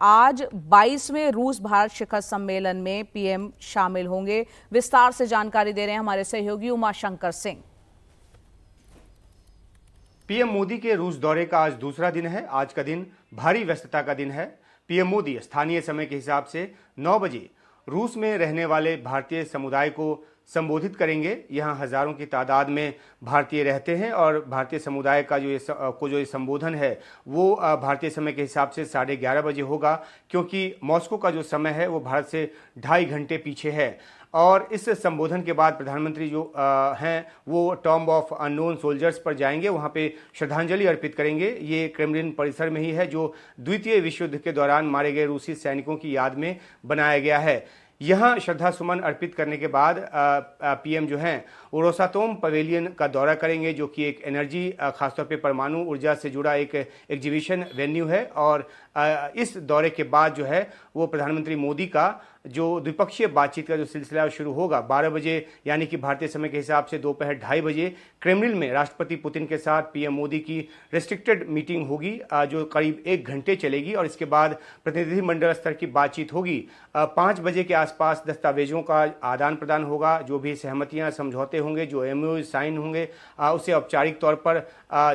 आज 22वें रूस भारत शिखर सम्मेलन में पीएम शामिल होंगे। विस्तार से जानकारी दे रहे हैं हमारे सहयोगी उमाशंकर सिंह। पीएम मोदी के रूस दौरे का आज दूसरा दिन है। आज का दिन भारी व्यस्तता का दिन है। पीएम मोदी स्थानीय समय के हिसाब से 9 बजे रूस में रहने वाले भारतीय समुदाय को संबोधित करेंगे। यहाँ हजारों की तादाद में भारतीय रहते हैं और भारतीय समुदाय का जो ये संबोधन है वो भारतीय समय के हिसाब से 11:30 बजे होगा, क्योंकि मॉस्को का जो समय है वो भारत से 2.5 घंटे पीछे है। और इस संबोधन के बाद प्रधानमंत्री जो हैं वो टॉम्ब ऑफ अननोन सोल्जर्स पर जाएंगे, वहाँ पे श्रद्धांजलि अर्पित करेंगे। ये क्रेमलिन परिसर में ही है, जो द्वितीय विश्व युद्ध के दौरान मारे गए रूसी सैनिकों की याद में बनाया गया है। यहाँ श्रद्धा सुमन अर्पित करने के बाद पीएम जो हैं वो रोसातोम पवेलियन का दौरा करेंगे, जो कि एक एनर्जी खासतौर पे परमाणु ऊर्जा से जुड़ा एक एग्जीबिशन वेन्यू है। और इस दौरे के बाद जो है वो प्रधानमंत्री मोदी का जो द्विपक्षीय बातचीत का जो सिलसिला शुरू होगा 12 बजे, यानी कि भारतीय समय के हिसाब से दोपहर 2:30 बजे क्रेमलिन में राष्ट्रपति पुतिन के साथ पीएम मोदी की रेस्ट्रिक्टेड मीटिंग होगी, जो करीब 1 घंटे चलेगी। और इसके बाद प्रतिनिधिमंडल स्तर की बातचीत होगी। 5 बजे के आसपास दस्तावेजों का आदान प्रदान होगा। जो भी सहमतियां समझौते होंगे, जो एमओयू साइन होंगे, उसे औपचारिक तौर पर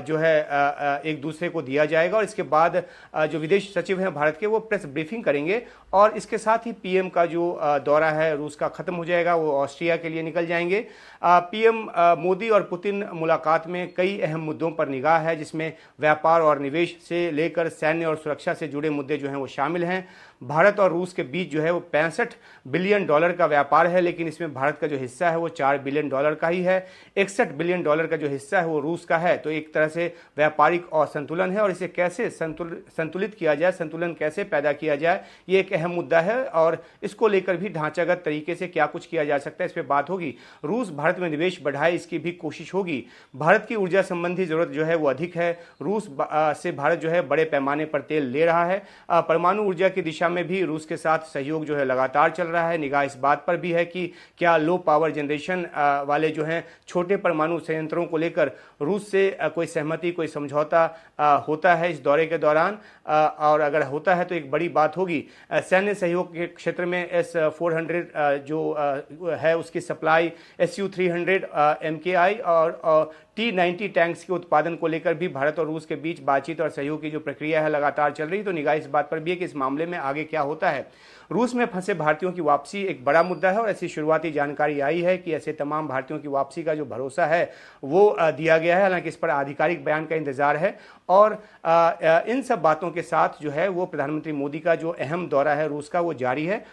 जो है एक दूसरे को दिया जाएगा। और इसके बाद जो विदेश सचिव हैं भारत के, वो प्रेस ब्रीफिंग करेंगे। और इसके साथ ही पीएम का जो दौरा है रूस का खत्म हो जाएगा, वो ऑस्ट्रिया के लिए निकल जाएंगे। पीएम मोदी और पुतिन मुलाकात में कई अहम मुद्दों पर निगाह है, जिसमें व्यापार और निवेश से लेकर सैन्य और सुरक्षा से जुड़े मुद्दे जो हैं वो शामिल हैं। भारत और रूस के बीच जो है वो $65 बिलियन का व्यापार है, लेकिन इसमें भारत का जो हिस्सा है वो $4 बिलियन का ही है। $61 बिलियन का जो हिस्सा है वो रूस का है। तो एक तरह से व्यापारिक असंतुलन है, और इसे कैसे संतुलित किया जाए, संतुलन कैसे पैदा किया जाए, ये एक अहम मुद्दा है। और इसको लेकर भी ढांचागत तरीके से क्या कुछ किया जा सकता है, इस पर बात होगी। रूस भारत में निवेश बढ़ाए, इसकी भी कोशिश होगी। भारत की ऊर्जा संबंधी जरूरत जो है वो अधिक है। रूस से भारत जो है बड़े पैमाने पर तेल ले रहा है। परमाणु ऊर्जा की दिशा में भी रूस के साथ सहयोग जो है लगातार चल रहा है। निगाह इस बात पर भी है कि क्या लो पावर जनरेशन वाले जो हैं छोटे परमाणु संयंत्रों को लेकर रूस से कोई सहमति, कोई समझौता होता है इस दौरे के दौरान। और अगर होता है तो एक बड़ी बात होगी। सैन्य सहयोग के क्षेत्र में S-400 जो है उसकी सप्लाई, Su-300 MKI और T-90 टैंक्स के उत्पादन को लेकर भी भारत और रूस के बीच बातचीत और सहयोग की जो प्रक्रिया है लगातार चल रही। तो निगाह इस बात पर भी है कि इस मामले में आगे क्या होता है। रूस में फंसे भारतीयों की वापसी एक बड़ा मुद्दा है, और ऐसी शुरुआती जानकारी आई है कि ऐसे तमाम भारतीयों की वापसी का जो भरोसा है वो दिया गया है। हालांकि इस पर आधिकारिक बयान का इंतजार है। और इन सब बातों के साथ जो है वो प्रधानमंत्री मोदी का जो अहम दौरा है रूस का वो जारी है।